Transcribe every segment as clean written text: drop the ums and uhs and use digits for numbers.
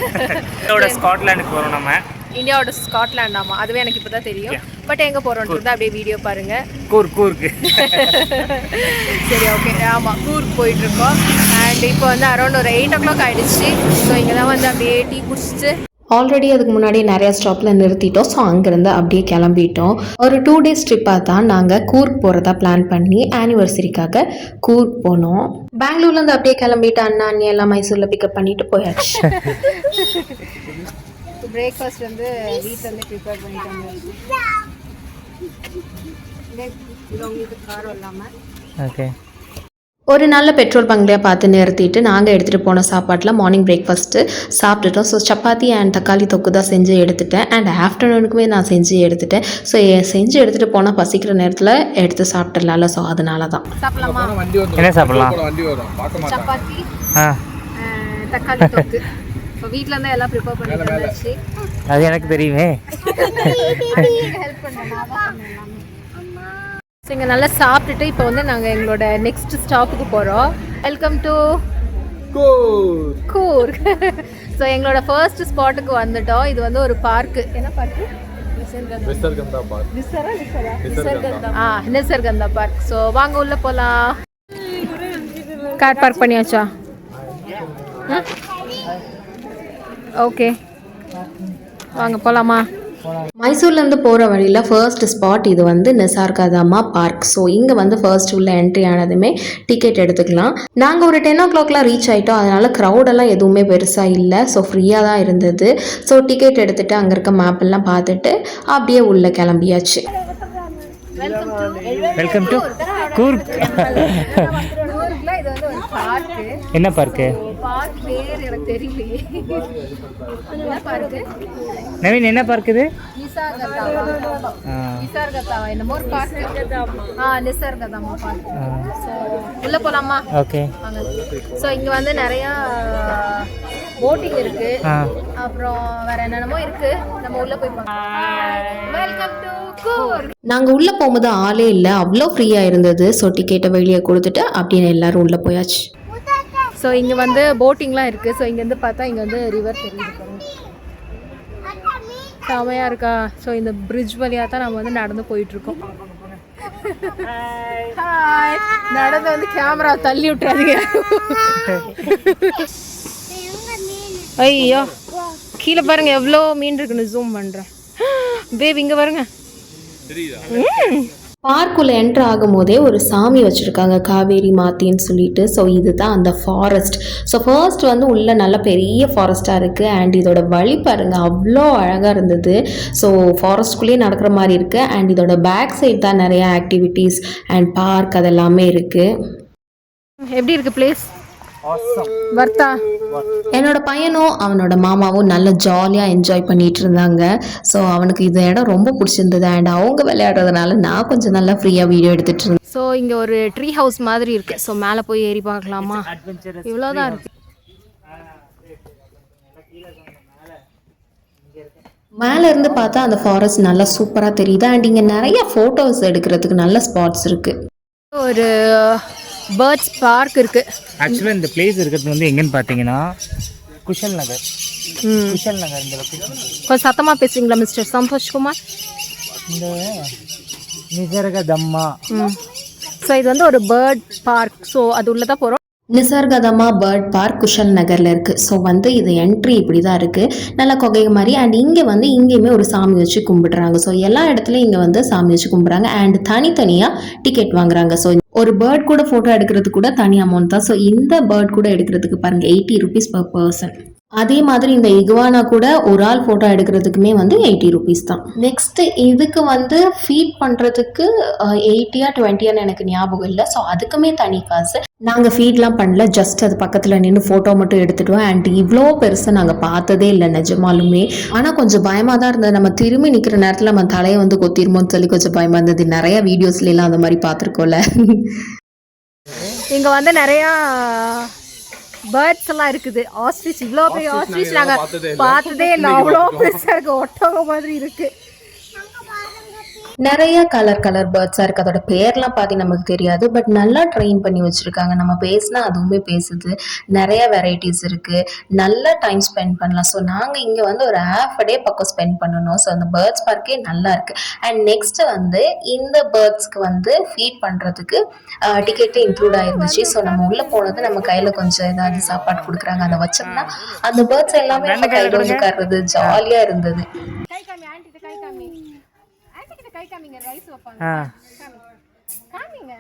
இந்தியாவோட ஸ்காட்லாண்டுக்கு போகிறோம் நம்ம. இந்தியாவோட ஸ்காட்லாண்ட். ஆமாம், அதுவே எனக்கு இப்போ தான் தெரியும். பட் எங்கே போகிறோன்றது அப்படியே வீடியோ பாருங்கள். கூர்க்கு. சரி, ஓகே. ஆமாம், கூர்க்கு போயிட்டுருக்கோம். அண்ட் இப்போ வந்து அரௌண்ட் ஒரு 8 o'clock ஆகிடுச்சு. ஸோ இங்கே தான் வந்து அப்படியே டீ குடிச்சிட்டு ஆல்ரெடி அதுக்கு முன்னாடி நிறைய ஸ்டாப்பில் நிறுத்திட்டோம். ஸோ அங்கேருந்து அப்படியே கிளம்பிட்டோம். ஒரு 2 days ட்ரிப்பாக தான் நாங்கள் கூர்க் போகிறதா பிளான் பண்ணி ஆனிவர்சரிக்காக கூர்க் போனோம். பெங்களூர்லேருந்து அப்படியே கிளம்பிட்டு அண்ணா அண்ணி எல்லாம் மைசூரில் பிக்கப் பண்ணிட்டு போயாச்சு. பிரேக்ஃபாஸ்ட் வந்து வீட்டில் வந்து ப்ரிப்பேர் பண்ணிட்டு வந்தாச்சு. உங்களுக்கு காரம் இல்லாமல். ஓகே. ஒரு நல்ல பெட்ரோல் பங்க்லையாக பார்த்து நிறுத்திட்டு நாங்கள் எடுத்துகிட்டு போன சாப்பாட்டில் மார்னிங் பிரேக்ஃபாஸ்ட்டு சாப்பிட்டுட்டோம். ஸோ சப்பாத்தி அண்ட் தக்காளி தொக்கு தான் செஞ்சு எடுத்துட்டேன். அண்ட் ஆஃப்டர்நூனுக்குமே நான் செஞ்சு எடுத்துட்டேன். ஸோ செஞ்சு எடுத்துகிட்டு போனால் பசிக்கிற நேரத்தில் எடுத்து சாப்பிட்டுடலாம்ல. ஸோ அதனால தான். சாப்பிடலாமா? என்ன சாப்பிடலாம்? சப்பாத்தி, தக்காளி தொக்கு. இப்போ வீட்டில் இருந்தால் எல்லாம் ப்ரிப்பேர் பண்ணி வந்தாச்சு. அது எனக்கு தெரியுமே. ஹெல்ப் பண்ணுறேன். ஸோ இங்கே நல்லா சாப்பிட்டுட்டு இப்போ வந்து நாங்கள் எங்களோட நெக்ஸ்ட் ஸ்டாப்புக்கு போகிறோம். Welcome to Coorg. ஸோ எங்களோட ஃபர்ஸ்ட் ஸ்பாட்டுக்கு வந்துட்டோம். இது வந்து ஒரு பார்க்கு. என்ன பார்க்கு? நிசர்கந்தா பார்க். ஸோ வாங்க உள்ளே போகலாம். கார் பார்க் பண்ணியாச்சா? ஓகே, வாங்க போகலாமா? மைசூர்லேருந்து போகிற வழியில் ஃபர்ஸ்ட் ஸ்பாட் இது வந்து நிசர்கதம்மா பார்க். ஸோ இங்கே வந்து ஃபர்ஸ்ட் உள்ள என்ட்ரி ஆனதுமே டிக்கெட் எடுத்துக்கலாம். நாங்கள் ஒரு 10 o'clockலாம் ரீச் ஆகிட்டோம். அதனால் க்ரௌடெல்லாம் எதுவுமே பெருசாக இல்லை. ஸோ ஃப்ரீயாக தான் இருந்தது. ஸோ டிக்கெட் எடுத்துகிட்டு அங்கே இருக்க மேப்பெல்லாம் பார்த்துட்டு அப்படியே உள்ளே கிளம்பியாச்சு. Welcome to Coorg. இது வந்து ஒரு பார்க்கு. என்ன பார்க்கு? பார்க் பேர் எனக்கு தெரியலையே. என்ன பார்க்கு? நவீன், என்ன பார்க் இது? நிசர்கதாவா என்னமோ ஒரு பார்க். நிசர்கதாமா பார்க். ஸோ உள்ள போலாமா? ஓகே. ஸோ இங்க வந்து நிறைய போட்டிங் இருக்கு. அப்புறம் வேற என்னென்னமோ இருக்கு. நம்ம உள்ள போய் பார்க்கலாம். Welcome to Coorg. நாங்கள் உள்ளே போகும்போது ஆளே இல்லை, அவ்வளோ ஃப்ரீயாக இருந்தது. ஸோ டிக்கெட்டை வெளியே கொடுத்துட்டு அப்படின்னு எல்லாரும் உள்ளே போயாச்சு. ஸோ இங்கே வந்து போட்டிங்லாம் இருக்குது. ஸோ இங்கேருந்து பார்த்தா இங்கே வந்து ரிவர் தெரியுது, செமையாக இருக்கா? ஸோ இந்த பிரிட்ஜ் வழியாக தான் நம்ம வந்து நடந்து போயிட்டுருக்கோம். ஹாய். நடந்து வந்து கேமரா தள்ளி விட்டுறாதீங்க. ஐயோ, கீழே பாருங்க எவ்வளோ மீன் இருக்குன்னு ஜூம் பண்ணுறேன். பேபி இங்கே பாருங்க. பார்க்குள்ளே என்ட்ரு ஆகும் போதே ஒரு சாமி வச்சுருக்காங்க, காவேரி மாத்தின்னு சொல்லிட்டு. ஸோ இதுதான் அந்த ஃபாரஸ்ட். ஸோ ஃபர்ஸ்ட் வந்து உள்ள நல்ல பெரிய ஃபாரஸ்ட்டாக இருக்குது. அண்ட் இதோட வழி பாருங்கள், அவ்வளோ அழகாக இருந்தது. ஸோ ஃபாரஸ்ட்குள்ளேயே நடக்கிற மாதிரி இருக்குது. அண்ட் இதோட பேக் சைட் தான் நிறையா ஆக்டிவிட்டீஸ் அண்ட் பார்க் அதெல்லாமே இருக்குது. எப்படி இருக்குது பிளேஸ்? வர்த்தா. என்னோட பையனும் அவனோட மாமாவும் நல்ல ஜாலியாக என்ஜாய் பண்ணிட்டு இருந்தாங்க. ஸோ அவனுக்கு இந்த இடம் ரொம்ப பிடிச்சிருந்தது. அண்ட் அவங்க விளையாடுறதுனால நான் கொஞ்சம் நல்லா ஃப்ரீயாக வீடியோ எடுத்துகிட்டு இருந்தேன். ஸோ இங்கே ஒரு ட்ரீ ஹவுஸ் மாதிரி இருக்குது. ஸோ மேலே போய் ஏறி பார்க்கலாமா? இவ்வளோதான் இருக்குது. மேலே இருந்து பார்த்தா அந்த ஃபாரஸ்ட் நல்லா சூப்பராக தெரியுது. அண்ட் இங்கே நிறைய ஃபோட்டோஸ் எடுக்கிறதுக்கு நல்ல ஸ்பாட்ஸ் இருக்குது. ஒரு பேர்ட்ஸ் பார்க் இருக்குது. ஆக்சுவலாக இந்த பிளேஸ் இருக்கிறது வந்து எங்கன்னு பார்த்தீங்கன்னா குஷல் நகர். குஷல் நகர் இந்த லொக்கேஷன். கொஞ்சம் சத்தமாக பேசுறீங்களா மிஸ்டர் சந்தோஷ்குமார்? இந்த நிசர்கதம்மா. ஸோ இது வந்து ஒரு பேர்ட் பார்க். ஸோ அது உள்ள தான் போகிறோம். நிசர்கதம்மா பேர்ட் பார்க் குஷல் நகரில் இருக்குது. ஸோ வந்து இது என்ட்ரி இப்படி தான் இருக்குது, நல்லா கொகை மாதிரி. அண்ட் இங்கே வந்து இங்கேயுமே ஒரு சாமி வச்சு கும்பிடுறாங்க. ஸோ எல்லா இடத்துலையும் இங்கே வந்து சாமி வச்சு கும்பிட்றாங்க. அண்ட் தனித்தனியாக டிக்கெட் வாங்குறாங்க. ஸோ ஒரு பேர்ட் கூட ஃபோட்டோ எடுக்கிறதுக்கு கூட தனி அமௌண்ட் தான். ஸோ இந்த பேர்ட் கூட எடுக்கிறதுக்கு பாருங்கள் 80 rupees per person. அதே மாதிரி இந்த இகுவானா கூட ஒரு ஆள் ஃபோட்டோ எடுக்கிறதுக்குமே வந்து 80 rupees தான். நெக்ஸ்ட்டு இதுக்கு வந்து ஃபீட் பண்ணுறதுக்கு 80 or 20 எனக்கு ஞாபகம் இல்லை. ஸோ அதுக்குமே தனி காசு. நாங்கள் ஃபீட்லாம் பண்ணல, ஜஸ்ட் அது பக்கத்தில் நின்று ஃபோட்டோ மட்டும் எடுத்துட்டோம். அண்ட் இவ்வளோ பெருசாக நாங்கள் பார்த்ததே இல்லை நிஜமாலுமே. ஆனால் கொஞ்சம் பயமாக தான் இருந்தது. நம்ம திரும்பி நிற்கிற நேரத்தில் நம்ம தலையை வந்து கொத்திருமோன்னு சொல்லி கொஞ்சம் பயமாக இருந்தது. நிறையா வீடியோஸ்லாம் அந்த மாதிரி பார்த்துருக்கோம்ல. இங்கே வந்து நிறையா பேர்ட்ஸ் எல்லாம் இருக்குது. ஆஸ்ட்ரிச், இவ்வளோ பெரிய ஆஸ்ட்ரிச் நாங்கள் பார்த்ததே இல்லை. அவ்வளோ பெருசாக இருக்குது, ஒட்டகம் மாதிரி இருக்குது. நிறைய கலர் பேர்ட்ஸாக இருக்குது. அதோட பேர்லாம் பார்த்து நமக்கு தெரியாது, பட் நல்லா ட்ரெயின் பண்ணி வச்சுருக்காங்க. நம்ம பேசினா அதுவுமே பேசுது. நிறைய வெரைட்டிஸ் இருக்குது, நல்லா டைம் ஸ்பெண்ட் பண்ணலாம். ஸோ நாங்கள் இங்கே வந்து ஒரு ஹாஃப் டே பக்கம் ஸ்பெண்ட் பண்ணணும். ஸோ அந்த பேர்ட்ஸ் பார்க்கே நல்லா இருக்குது. அண்ட் நெக்ஸ்ட்டு வந்து இந்த பேர்ட்ஸ்க்கு வந்து ஃபீட் பண்ணுறதுக்கு டிக்கெட்டு இன்க்ளூட் ஆகிருந்துச்சு. ஸோ நம்ம உள்ளே போனது நம்ம கையில் கொஞ்சம் ஏதாவது சாப்பாடு கொடுக்குறாங்க, அதை வச்சோம்னா அந்த பேர்ட்ஸ் எல்லாமே நம்ம கையில் வந்து உட்கார்றது ஜாலியாக இருந்தது. கை காமிங்க, ரைஸ் வைப்பாங்க. காமிங்க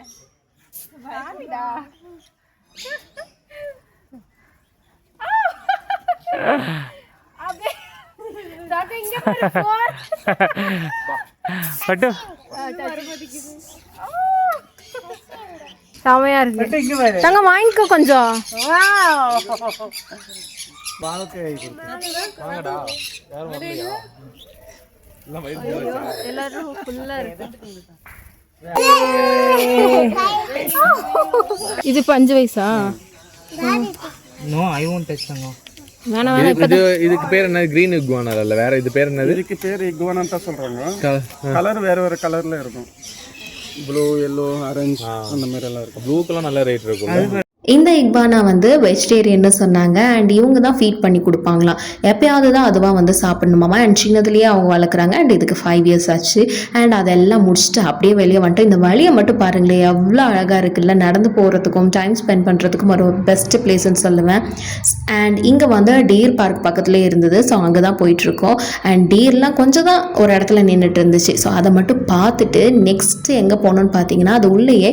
காமிடா. அப்படியே தாத்தா இங்க பாரு. பட்டு செமையா இருக்கு. தங்க வாங்கிக்கோ கொஞ்சம். எல்லாரும் ஃபுல்லா இருக்கு. இது 5 வயசா? நோ ஐ won't touch தங்க. வேணாம் வேணாம். இதுக்கு பேர் என்ன? கிரீன் இகுவானா இல்ல வேற இது பேர் என்னது? இதுக்கு பேர் இகுவானா தான் சொல்றாங்க. கலர் வேற கலர்ல இருக்கும். ப்ளூ, yellow, ஆரஞ்சு அந்த மாதிரி எல்லாம் இருக்கும். ப்ளூக்கெல்லாம் நல்ல ரேட் இருக்கும். இந்த இக்பானா வந்து வெஜிடேரியன்னு சொன்னாங்க. அண்ட் இவங்க தான் ஃபீட் பண்ணி கொடுப்பாங்களாம். எப்பயாவது தான் அதுவாக வந்து சாப்பிடணுமாமா. அண்ட் சின்னதுலேயே அவங்க வளர்க்குறாங்க. அண்ட் இதுக்கு 5 years ஆச்சு. அண்ட் அதெல்லாம் முடிச்சுட்டு அப்படியே வெளியே வந்துட்டு இந்த வழியை மட்டும் பாருங்களேன், எவ்வளோ அழகாக இருக்குல்ல. நடந்து போகிறதுக்கும் டைம் ஸ்பெண்ட் பண்ணுறதுக்கும் ஒரு பெஸ்ட் பிளேஸ்ன்னு சொல்லுவேன். அண்ட் இங்கே வந்து டீர் பார்க் பக்கத்துலேயே இருந்தது. ஸோ அங்கே தான் போயிட்டுருக்கோம். அண்ட் டீர்லாம் கொஞ்சம் தான் ஒரு இடத்துல நின்றுட்டு இருந்துச்சு. ஸோ அதை மட்டும் பார்த்துட்டு நெக்ஸ்ட்டு எங்கே போகணுன்னு பார்த்தீங்கன்னா அது உள்ளேயே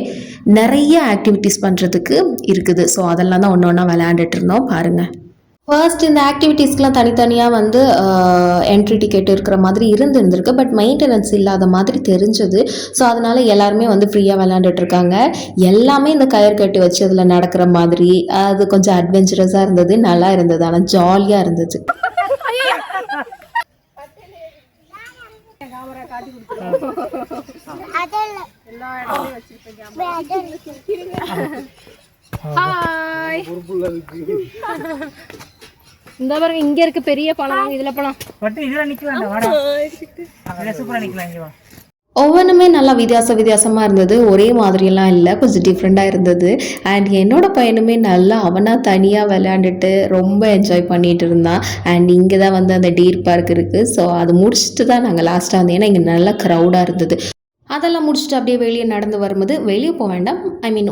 நிறைய ஆக்டிவிட்டீஸ் பண்ணுறதுக்கு இருக்குது. ஸோ அதெல்லாம் தான் ஒன்று ஒன்றா விளையாண்டுட்டு இருந்தோம் பாருங்கள். ஃபர்ஸ்ட் இந்த ஆக்டிவிட்டீஸ்க்கெலாம் தனித்தனியாக வந்து என்ட்ரி டிக்கெட் இருக்கிற மாதிரி இருந்திருக்கு. பட் மெயின்டெனன்ஸ் இல்லாத மாதிரி தெரிஞ்சது. ஸோ அதனால் எல்லாருமே வந்து ஃப்ரீயாக விளையாண்டுட்டு இருக்காங்க. எல்லாமே இந்த கயிறு கட்டி வச்சு அதில் நடக்கிற மாதிரி அது கொஞ்சம் அட்வென்ச்சரஸாக இருந்தது, நல்லா இருந்தது, ஆனால் ஜாலியாக இருந்தது. இந்த பாருங்க, இங்க இருக்கு பெரிய பழம். இதுல பழம் இதுல நிக்கலாம். வாடா, இதுல சூப்பரா நிக்கலாம். இங்க வா. ஒவ்வொன்றுமே நல்லா வித்தியாசமாக இருந்தது. ஒரே மாதிரியெல்லாம் இல்லை, கொஞ்சம் டிஃப்ரெண்ட்டாக இருந்தது. அண்ட் என்னோட பையனுமே நல்லா அவனாக தனியாக விளையாண்டுட்டு ரொம்ப என்ஜாய் பண்ணிகிட்டு இருந்தான். அண்ட் இங்கே தான் வந்து அந்த டீர் பார்க் இருக்குது. ஸோ அது முடிச்சுட்டு தான் நாங்கள் லாஸ்ட்டாக வந்தோம். ஏன்னா இங்கே நல்லா க்ரௌடாக இருந்தது. அதெல்லாம் முடிச்சுட்டு அப்படியே வெளியே நடந்து வரும்போது, வெளியே போக வேண்டாம்,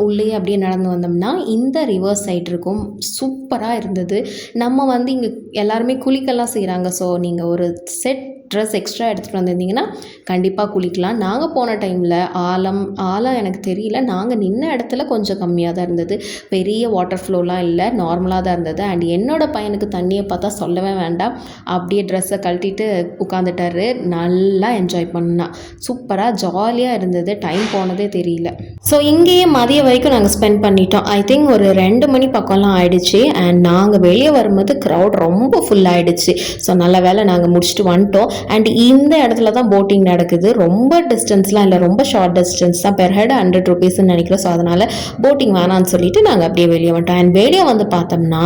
உள்ளே அப்படியே நடந்து வந்தோம்னா இந்த ரிவர் சைட் இருக்கும். சூப்பராக இருந்தது. நம்ம வந்து இங்கே எல்லாருமே குளிக்கெல்லாம் செய்கிறாங்க. ஸோ நீங்கள் ஒரு செட் ட்ரெஸ் எக்ஸ்ட்ரா எடுத்துகிட்டு வந்திருந்தீங்கன்னா கண்டிப்பாக குளிக்கலாம். நாங்கள் போன டைமில் ஆழம் எனக்கு தெரியல. நாங்கள் நின்ன இடத்துல கொஞ்சம் கம்மியாக தான் இருந்தது. பெரிய வாட்டர் ஃப்ளோலாம் இல்லை, நார்மலாக தான் இருந்தது. அண்ட் என்னோடய பையனுக்கு தண்ணியை பார்த்தா சொல்லவே வேண்டாம், அப்படியே ட்ரெஸ்ஸை கழட்டிட்டு உட்காந்துட்டாரு. நல்லா என்ஜாய் பண்ணான். சூப்பராக ஜாலியாக இருந்தது. டைம் போனதே தெரியல. ஸோ இங்கேயே மதிய வரைக்கும் நாங்கள் ஸ்பெண்ட் பண்ணிட்டோம். ஐ திங்க் ஒரு 2 மணி பக்கம்லாம் ஆயிடுச்சு. அண்ட் நாங்கள் வெளியே வரும்போது க்ரௌட் ரொம்ப ஃபுல்லாகிடுச்சு. ஸோ நல்ல வேலை நாங்கள் முடிச்சுட்டு வந்துட்டோம். அண்ட் இந்த இடத்துல தான் போட்டிங் நடக்குது. ரொம்ப டிஸ்டன்ஸ்லாம் இல்லை, ரொம்ப ஷார்ட் டிஸ்டன்ஸ் தான். பெர் ஹெட் 100 rupeesன்னு நினைக்கிறோம். ஸோ அதனால் போட்டிங் வேணான்னு சொல்லிட்டு நாங்கள் அப்படியே வெளியே வந்துட்டோம். அண்ட் வெளியே வந்து பார்த்தோம்னா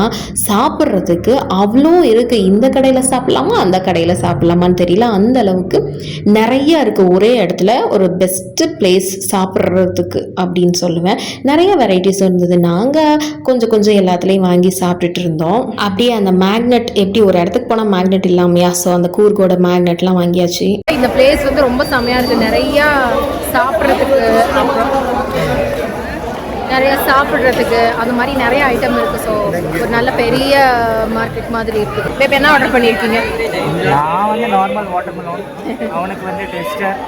சாப்பிட்றதுக்கு அவ்வளோ இருக்குது. இந்த கடையில் சாப்பிட்லாமா அந்த கடையில் சாப்பிட்லாமான்னு தெரியல, அந்த அளவுக்கு நிறைய இருக்குது. ஒரே இடத்துல ஒரு பெஸ்ட்டு பிளேஸ் சாப்பிட்றதுக்கு அப்படின்னு சொல்லுவேன். நிறைய வெரைட்டிஸ் இருந்தது. நாங்கள் கொஞ்சம் எல்லாத்துலேயும் வாங்கி சாப்பிட்டுட்டு இருந்தோம். அப்படியே அந்த மேக்னெட், எப்படி ஒரு இடத்துக்கு போனால் மேக்னெட் இல்லாமையா, ஸோ அந்த கூர்கோட மேக்னெட்லாம் வாங்கியாச்சு. இந்த பிளேஸ் வந்து ரொம்ப செமையாக இருக்குது. நிறையா சாப்பிட்றதுக்கு, அப்புறம் அது மாதிரி நிறைய ஐட்டம் இருக்குது. ஸோ ஒரு நல்ல பெரிய மார்க்கெட் மாதிரி இருக்குது. இப்போ என்ன ஆர்டர் பண்ணியிருக்கீங்க? நான் வந்து நார்மல் வாட்டர்மெலன், அவனுக்கு வந்து டெஸ்டர்,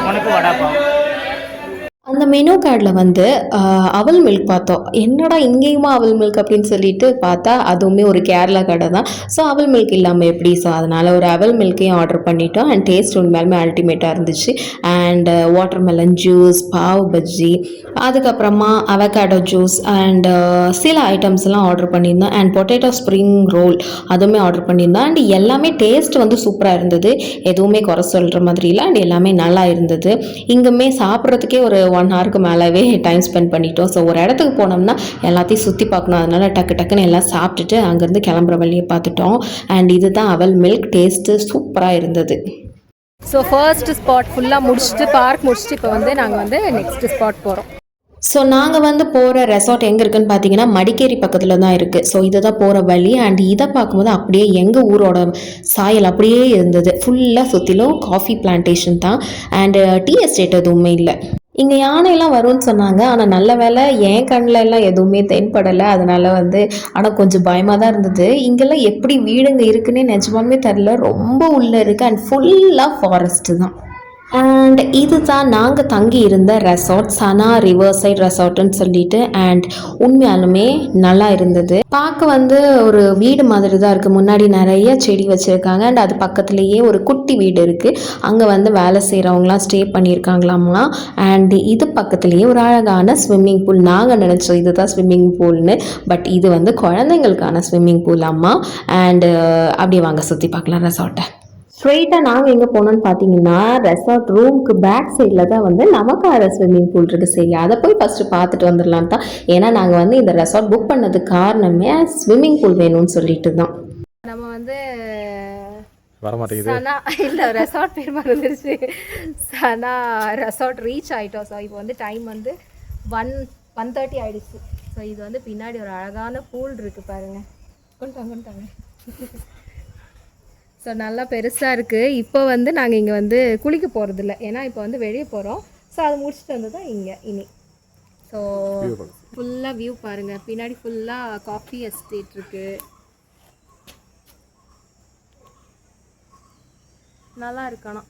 உனக்கு வடாப்பாவ். அந்த மெனு கார்டில் வந்து அவல் மில்க் பார்த்தோம். என்னடா இங்கேயுமா அவல் மில்க் அப்படின்னு சொல்லிட்டு பார்த்தா அதுவுமே ஒரு கேரளா கடை தான். ஸோ அவல் மில்க் இல்லாமல் எப்படி? ஸோ அதனால் ஒரு அவல் மில்க்கையும் ஆர்டர் பண்ணிட்டோம். அண்ட் டேஸ்ட் உண்மையாலுமே அல்டிமேட்டாக இருந்துச்சு. And watermelon juice, pav bhaji, அதுக்கப்புறமா அவகாடோ ஜூஸ் அண்ட் சில ஐட்டம்ஸ்லாம் ஆர்டர் பண்ணியிருந்தோம். அண்ட் பொட்டேட்டோ ஸ்ப்ரிங் ரோல் அதுவுமே ஆர்டர் பண்ணியிருந்தோம். அண்ட் எல்லாமே டேஸ்ட் வந்து சூப்பராக இருந்தது. எதுவுமே குறை சொல்கிற மாதிரி இல்லை. அண்ட் எல்லாமே நல்லா இருந்தது. இங்குமே சாப்பிட்றதுக்கே ஒரு 1 hourக்கு மேலவே டைம் ஸ்பெண்ட் பண்ணிட்டோம். ஸோ ஒரு இடத்துக்கு போனோம்னா எல்லாத்தையும் சுற்றி பார்க்கணும். அதனால் டக்குன்னு எல்லாம் சாப்பிட்டுட்டு அங்கேருந்து கிளம்புற வழியை பார்த்துட்டோம். அண்ட் இதுதான் அவல் மில்க். டேஸ்ட்டு சூப்பராக இருந்தது. ஸோ ஃபர்ஸ்ட் ஸ்பாட் ஃபுல்லாக முடிச்சுட்டு பார்க் முடிச்சுட்டு இப்போ வந்து நாங்கள் வந்து நெக்ஸ்ட் ஸ்பாட் போகிறோம். ஸோ நாங்கள் வந்து போகிற ரெசார்ட் எங்கே இருக்குதுன்னு பார்த்தீங்கன்னா மடிக்கேரி பக்கத்தில் தான் இருக்குது. ஸோ இதை தான் போகிற வழி. அண்ட் இதை பார்க்கும்போது அப்படியே எங்கள் ஊரோட சாயல் அப்படியே இருந்தது. ஃபுல்லாக சுற்றிலும் காஃபி பிளான்டேஷன் தான். அண்டு டீ எஸ்டேட் எதுவுமே இல்லை. இங்கே யானையெல்லாம் வரும்னு சொன்னாங்க. ஆனால் நல்ல வேலை என் கண்ணில் எல்லாம் எதுவுமே தென்படலை. அதனால் வந்து ஆனால் கொஞ்சம் பயமாக தான் இருந்தது. இங்கெல்லாம் எப்படி வீடுங்க இருக்குன்னே நிஜமாலுமே தெரில. ரொம்ப உள்ளே இருக்குது அண்ட் ஃபுல்லாக ஃபாரஸ்ட்டு தான். அண்ட் இது தான் நாங்கள் தங்கி இருந்த ரெசார்ட், சனா ரிவர் சைட் ரெசார்ட்டுன்னு சொல்லிட்டு. அண்ட் உண்மையாலுமே நல்லா இருந்தது. பார்க்க வந்து ஒரு வீடு மாதிரி தான் இருக்குது. முன்னாடி நிறைய செடி வச்சுருக்காங்க. அண்ட் அது பக்கத்துலேயே ஒரு குட்டி வீடு இருக்குது. அங்கே வந்து வேலை செய்கிறவங்களாம் ஸ்டே பண்ணியிருக்காங்களாமா. அண்ட் இது பக்கத்துலேயே ஒரு அழகான ஸ்விம்மிங் பூல். நாங்கள் நினச்சோம் இதுதான் ஸ்விம்மிங் பூல்னு, பட் இது வந்து குழந்தைங்களுக்கான ஸ்விம்மிங் பூல் அம்மா. அண்டு அப்படியே வாங்க சுற்றி பார்க்கலாம் ரெசார்ட்டை. ஸ்ட்ரெயிட்டாக நாங்கள் எங்கே போனோன்னு பார்த்தீங்கன்னா ரெசார்ட் ரூமுக்கு பேக் சைடில் தான் வந்து நமக்கார ஸ்விம்மிங் பூல் இருக்குது. சரி, அதை போய் ஃபஸ்ட்டு பார்த்துட்டு வந்துடலாம் தான். ஏன்னா நாங்கள் வந்து இந்த ரெசார்ட் புக் பண்ணதுக்கு காரணமே ஸ்விம்மிங் பூல் வேணும்னு சொல்லிட்டு தான். நம்ம வந்து வரமாட்டேங்குது. சனா இல்லை, ரெசார்ட் பேர் மறந்துருச்சு. சனா ரெசார்ட் ரீச் ஆகிட்டோம். ஸோ இப்போ வந்து டைம் வந்து 1:30 ஆகிடுச்சு. ஸோ இது வந்து பின்னாடி ஒரு அழகான பூல் இருக்குது பாருங்கள். கொண்டாங்க. ஸோ நல்லா பெருசாக இருக்குது. இப்போ வந்து நாங்கள் இங்கே வந்து குளிக்க போகிறதில்ல, ஏன்னா இப்போ வந்து வெளியே போகிறோம். ஸோ அது முடிச்சுட்டு வந்து தான் இங்கே இனி. ஸோ ஃபுல்லாக வியூ பாருங்கள். பின்னாடி ஃபுல்லாக காஃபி எஸ்டேட் இருக்குது. நல்லா இருக்கணும்.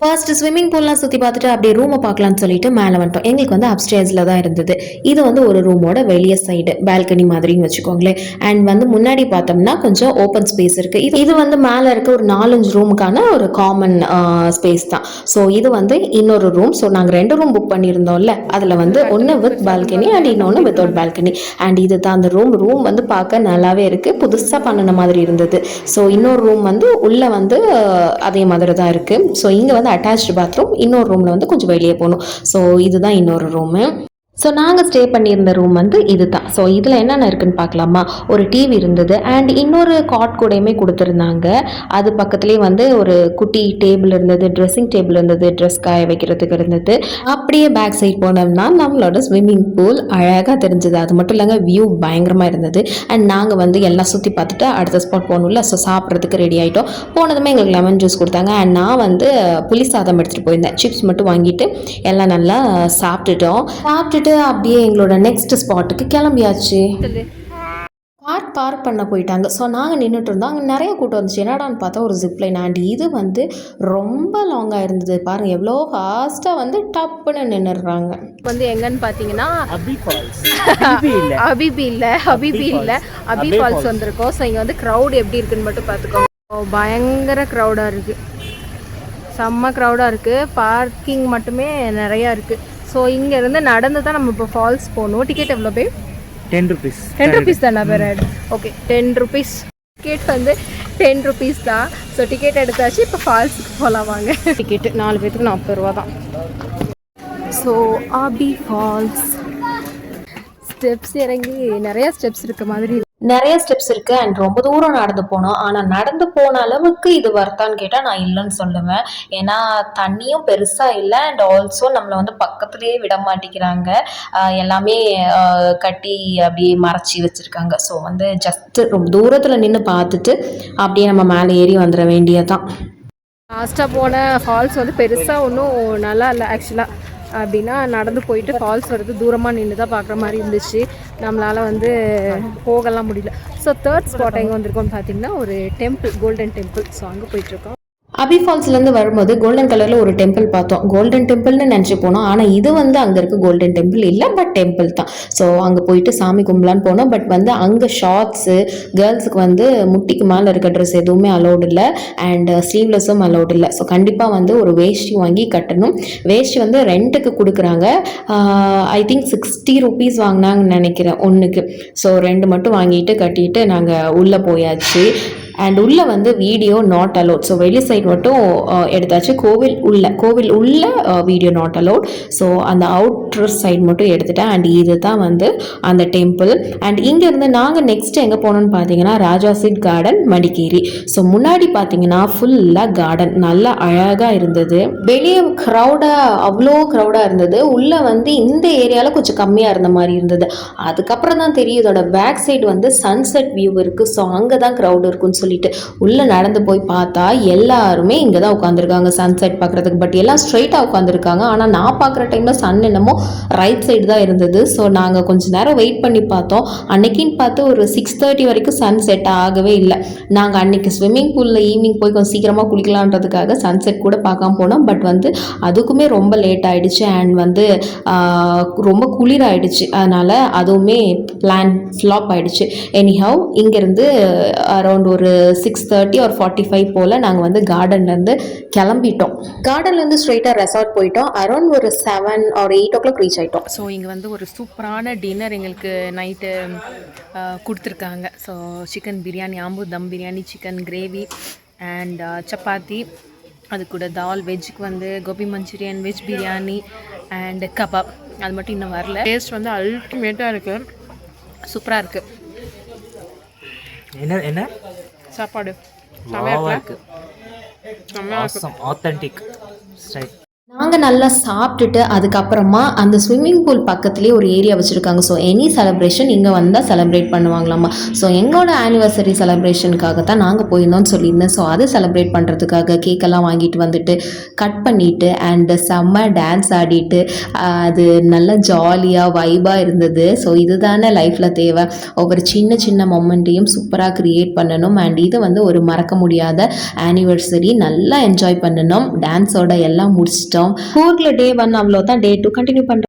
ஃபர்ஸ்ட் ஸ்விம்மிங் பூல்லாம் சுற்றி பார்த்துட்டு அப்படியே ரூமை பார்க்கலான்னு சொல்லிட்டு மேலே வந்துட்டோம். எங்களுக்கு வந்து அப்ஸ்டேர்ஸில் தான் இருந்தது. இது வந்து ஒரு ரூமோட வெளியே சைடு பால்கனி மாதிரின்னு வச்சுக்கோங்களேன். அண்ட் வந்து முன்னாடி பார்த்தோம்னா கொஞ்சம் ஓப்பன் ஸ்பேஸ் இருக்குது. இது வந்து மேலே இருக்க ஒரு 4-5 ரூமுக்கான ஒரு காமன் ஸ்பேஸ் தான். ஸோ இது வந்து இன்னொரு ரூம். ஸோ நாங்கள் 2 ரூம் புக் பண்ணியிருந்தோம்ல, அதில் வந்து ஒன்று வித் பால்கனி அண்ட் இன்னொன்று வித்தவுட் பால்கனி. அண்ட் இது தான் அந்த ரூம் வந்து பார்க்க நல்லாவே இருக்குது. புதுசாக பண்ணின மாதிரி இருந்தது. ஸோ இன்னொரு ரூம் வந்து உள்ளே வந்து அதே மாதிரி தான் இருக்குது. ஸோ இங்கே வந்து அட்டாச்டு பாத்ரூம். இன்னொரு ரூமில் வந்து கொஞ்சம் வெளியே போகணும். ஸோ இதுதான் இன்னொரு ரூமு. ஸோ நாங்கள் ஸ்டே பண்ணியிருந்த ரூம் வந்து இது தான். ஸோ இதில் என்னென்ன இருக்குதுன்னு பார்க்கலாமா. ஒரு டிவி இருந்தது அண்ட் இன்னொரு காட் கூடயுமே கொடுத்துருந்தாங்க. அது பக்கத்துலேயே வந்து ஒரு குட்டி டேபிள் இருந்தது, ட்ரெஸ்ஸிங் டேபிள் இருந்தது, ட்ரெஸ் காய வைக்கிறதுக்கு இருந்தது. அப்படியே பேக் சைட் போனோம்னா நம்மளோட ஸ்விம்மிங் பூல் அழகாக தெரிஞ்சது. அது மட்டும் இல்லைங்க, வியூ பயங்கரமாக இருந்தது. அண்ட் நாங்கள் வந்து எல்லாம் சுற்றி பார்த்துட்டு அடுத்த ஸ்பாட் போகணும்ல, ஸோ சாப்பிட்றதுக்கு ரெடி ஆகிட்டோம். போனதுமே எங்களுக்கு லெமன் ஜூஸ் கொடுத்தாங்க. அண்ட் நான் வந்து புளி சாதம் எடுத்துகிட்டு போயிருந்தேன். சிப்ஸ் மட்டும் வாங்கிட்டு எல்லாம் நல்லா சாப்பிட்டுட்டு அப்படியே எங்களோட நெக்ஸ்ட் ஸ்பாட்டுக்கு கிளம்பியாச்சு. பார்க் பண்ண போயிட்டாங்க. ஸோ நாங்கள் நின்றுட்டு இருந்தோம். அங்கே நிறைய கூட்டம் வந்துச்சு. என்னடான்னு பார்த்தா ஒரு ஜிப்லைன். அண்ட் இது வந்து ரொம்ப லாங்காக இருந்தது. பாருங்கள் எவ்வளோ ஃபாஸ்ட்டாக வந்து டப்புன்னு நின்றுடுறாங்க. வந்து எங்கன்னு பார்த்தீங்கன்னா அபி ஃபால்ஸ் வந்திருக்கோம். ஸோ இங்கே வந்து க்ரௌட் எப்படி இருக்குன்னு மட்டும் பார்த்துக்கோங்க. பயங்கர க்ரௌடாக இருக்குது, செம்ம க்ரௌடாக இருக்குது. பார்க்கிங் மட்டுமே நிறையா இருக்குது. ஸோ இங்கேருந்து நடந்து தான் நம்ம இப்போ ஃபால்ஸ் போகணும். டிக்கெட் எவ்வளோ பேர்? 10 rupees. 10 rupees தானே பேர்? Okay, 10 rupees. டிக்கெட் வந்து 10 rupees தான். ஸோ டிக்கெட் எடுத்தாச்சு. இப்போ ஃபால்ஸுக்கு போகலாம் வாங்க. டிக்கெட்டு 4 பேருக்கு 40 ரூபா தான். ஸோ அபி ஃபால்ஸ் ஸ்டெப்ஸ் இறங்கி நிறையா ஸ்டெப்ஸ் இருக்க மாதிரி நிறைய ஸ்டெப்ஸ் இருக்குது. அண்ட் ரொம்ப தூரம் நடந்து போனோம். ஆனால் நடந்து போன அளவுக்கு இது வர்த்தான்னு கேட்டால் நான் இல்லைன்னு சொல்லுவேன். ஏன்னா தண்ணியும் பெருசாக இல்லை. அண்ட் ஆல்சோ நம்மளை வந்து பக்கத்துலேயே விட மாட்டேங்கிறாங்க. எல்லாமே கட்டி அப்படியே மறைச்சி வச்சுருக்காங்க. ஸோ வந்து ஜஸ்ட்டு ரொம்ப தூரத்தில் நின்று பார்த்துட்டு அப்படியே நம்ம மேலே ஏறி வந்துட வேண்டியதான். லாஸ்ட்டாக போன ஃபால்ஸ் வந்து பெருசாக ஒன்றும் நல்லா இல்லை ஆக்சுவலாக. அப்படின்னா நடந்து போயிட்டு ஃபால்ஸ் வருது தூரமாக நின்று தான் பார்க்குற மாதிரி இருந்துச்சு. நம்மளால் வந்து போகலாம் முடியல. ஸோ தேர்ட் ஸ்பாட் எங்கே வந்திருக்கோம்னு பார்த்தீங்கன்னா ஒரு டெம்பிள், கோல்டன் டெம்பிள். ஸோ அங்கே போயிட்டுருக்கோம். அபி ஃபால்ஸ்லேருந்து வரும்போது கோல்டன் கலரில் ஒரு டெம்பிள் பார்த்தோம். கோல்டன் டெம்பிள்னு நினச்சி போனோம். ஆனால் இது வந்து அங்கே இருக்க கோல்டன் டெம்பிள் இல்லை, பட் டெம்பிள் தான். ஸோ அங்கே போயிட்டு சாமி கும்பலான்னு போனோம். பட் வந்து அங்கே ஷார்ட்ஸு கேர்ள்ஸுக்கு வந்து முட்டிக்கு மேலே இருக்க ட்ரெஸ் எதுவுமே அலௌட் இல்லை. அண்ட் ஸ்லீவ்லெஸ்ஸும் அலௌட் இல்லை. ஸோ கண்டிப்பாக வந்து ஒரு வேஷ்டி வாங்கி கட்டணும். வேஷ்டி வந்து ரெண்ட்டுக்கு கொடுக்குறாங்க. ஐ திங்க் 60 rupees வாங்கினாங்கன்னு நினைக்கிறேன் ஒன்றுக்கு. ஸோ 2 மட்டும் வாங்கிட்டு கட்டிட்டு நாங்கள் உள்ளே போயாச்சு. அண்ட் உள்ளே வந்து வீடியோ நாட் அலோட். ஸோ வெளி சைடு மட்டும் எடுத்தாச்சு. கோவில் உள்ள வீடியோ நாட் அலோட். ஸோ அந்த அவுட்ரு சைடு மட்டும் எடுத்துட்டேன். அண்ட் இது தான் வந்து அந்த டெம்பிள். அண்ட் இங்கேருந்து நாங்கள் நெக்ஸ்ட் எங்கே போனோம்னு பார்த்தீங்கன்னா ராஜாசிட் கார்டன் மடிக்கேரி. ஸோ முன்னாடி பார்த்தீங்கன்னா ஃபுல்லாக கார்டன் நல்லா அழகாக இருந்தது. வெளியே அவ்வளோ க்ரௌடாக இருந்தது. உள்ளே வந்து இந்த ஏரியாவில் கொஞ்சம் கம்மியாக இருந்த மாதிரி இருந்தது. அதுக்கப்புறம் தான் தெரியும் இதோட பேக் சைடு வந்து சன்செட் வியூ இருக்குது. ஸோ அங்கே தான் க்ரௌட் இருக்குன்னு சொல்லிட்டு உள்ளே நடந்து போய் பார்த்தா எல்லாருமே இங்கே தான் உட்காந்துருக்காங்க சன்செட் பார்க்குறதுக்கு. பட் எல்லாம் ஸ்ட்ரைட்டாக உட்காந்துருக்காங்க. ஆனால் நான் பார்க்குற டைமில் சன் என்னமோ ரைட் சைடு தான் இருந்தது. ஸோ நாங்கள் கொஞ்சம் நேரம் வெயிட் பண்ணி பார்த்தோம். அன்னைக்குன்னு பார்த்து ஒரு 6:30 வரைக்கும் சன் செட் ஆகவே இல்லை. நாங்கள் அன்றைக்கி ஸ்விம்மிங் பூலில் ஈவினிங் போய் கொஞ்சம் சீக்கிரமாக குளிக்கலான்றதுக்காக சன்செட் கூட பார்க்காம போனோம். பட் வந்து அதுக்குமே ரொம்ப லேட் ஆகிடுச்சு. அண்ட் வந்து ரொம்ப குளிர் ஆகிடுச்சு. அதனால் அதுவுமே பிளான் ஃப்ளாப் ஆகிடுச்சு. எனிஹவ் இங்கேருந்து அரௌண்ட் ஒரு 6:30 or 45 போல் நாங்கள் வந்து கார்டன்லேருந்து கிளம்பிட்டோம். கார்டன்லேருந்து ஸ்ட்ரெயிட்டாக ரெசார்ட் போயிட்டோம். அரௌண்ட் ஒரு 7 or 8 o'clock ரீச் ஆகிட்டோம். ஸோ இங்கே வந்து ஒரு சூப்பரான டின்னர் எங்களுக்கு நைட்டு கொடுத்துருக்காங்க. So chicken biryani, Ambur dum biryani, chicken gravy and chapati, அது கூட தால், வெஜ்ஜுக்கு வந்து கோபி மஞ்சூரியன், வெஜ் பிரியாணி அண்ட் கபாப். அது மட்டும் இன்னும் வரல. டேஸ்ட் வந்து அல்டிமேட்டாக இருக்குது, சூப்பராக இருக்குது. என்ன சாப்பாடு ஆத்தென்டிக் ஸ்டைல். நாங்கள் நல்லா சாப்பிட்டுட்டு அதுக்கப்புறமா அந்த ஸ்விம்மிங் பூல் பக்கத்துலேயே ஒரு ஏரியா வச்சுருக்காங்க. ஸோ எனி செலிப்ரேஷன் இங்கே வந்தால் செலிப்ரேட் பண்ணுவாங்களாமா. ஸோ எங்களோட ஆனிவர்சரி செலிப்ரேஷனுக்காக தான் நாங்கள் போயிருந்தோம்னு சொல்லியிருந்தேன். ஸோ அதை செலிப்ரேட் பண்ணுறதுக்காக கேக்கெல்லாம் வாங்கிட்டு வந்துட்டு கட் பண்ணிவிட்டு அண்டு செம்ம டான்ஸ் ஆடிட்டு அது நல்லா ஜாலியாக வைபாக இருந்தது. ஸோ இதுதானே லைஃப்பில் தேவை. ஒவ்வொரு சின்ன சின்ன மொமெண்ட்டையும் சூப்பராக க்ரியேட் பண்ணணும். அண்ட் இது வந்து ஒரு மறக்க முடியாத ஆனிவர்சரி. நல்லா என்ஜாய் பண்ணணும். டான்ஸோட எல்லாம் முடிச்சிட்டோம். ஊரில் Day 1 அவ்வளோதான். Day 2 கண்டினியூ பண்ணுறோம்.